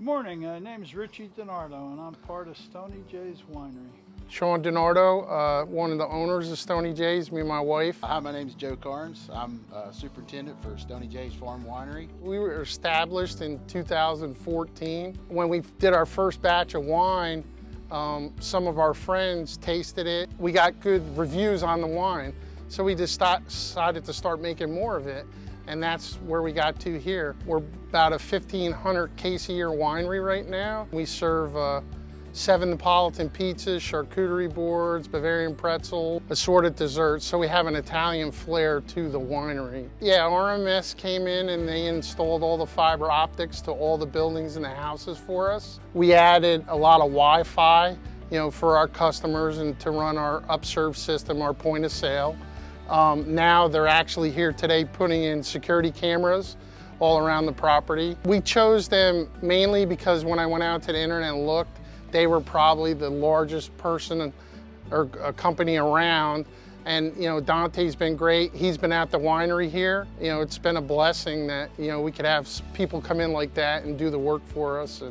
morning, my name is Richie Denardo and I'm part of Stoney J's Winery. Sean Denardo, one of the owners of Stoney J's, me and my wife. Hi, my name is Joe Carnes. I'm superintendent for Stoney J's Farm Winery. We were established in 2014. When we did our first batch of wine, some of our friends tasted it. We got good reviews on the wine, so we just decided to start making more of it. And that's where we got to here. We're about a 1,500 case a year winery right now. We serve 7 Neapolitan pizzas, charcuterie boards, Bavarian pretzel, assorted desserts. So we have an Italian flair to the winery. Yeah, RMS came in and they installed all the fiber optics to all the buildings and the houses for us. We added a lot of Wi-Fi, for our customers and to run our upserve system, our point of sale. Now they're actually here today putting in security cameras all around the property. We chose them mainly because when I went out to the internet and looked, they were probably the largest person or a company around. And Dante's been great. He's been at the winery here. It's been a blessing that we could have people come in like that and do the work for us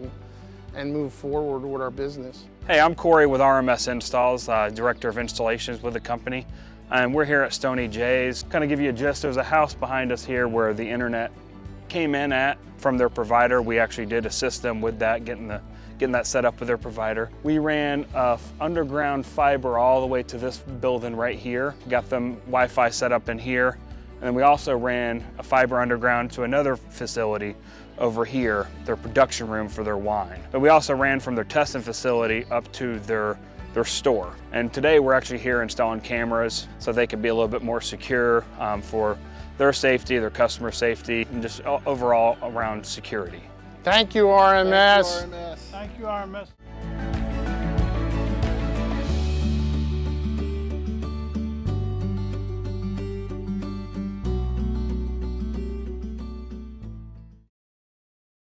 and move forward with our business. Hey, I'm Corey with RMS Installs, Director of Installations with the company. And we're here at Stoney J's. Kind of give you a gist, there's a house behind us here where the internet came in at from their provider. We actually did assist them with that, getting that set up with their provider. We ran underground fiber all the way to this building right here. Got them Wi-Fi set up in here. And then we also ran a fiber underground to another facility over here, their production room for their wine. But we also ran from their testing facility up to their store. And today we're actually here installing cameras so they can be a little bit more secure for their safety, their customer safety, and just overall around security. Thank you, RMS. Thank you, RMS. Thank you, RMS.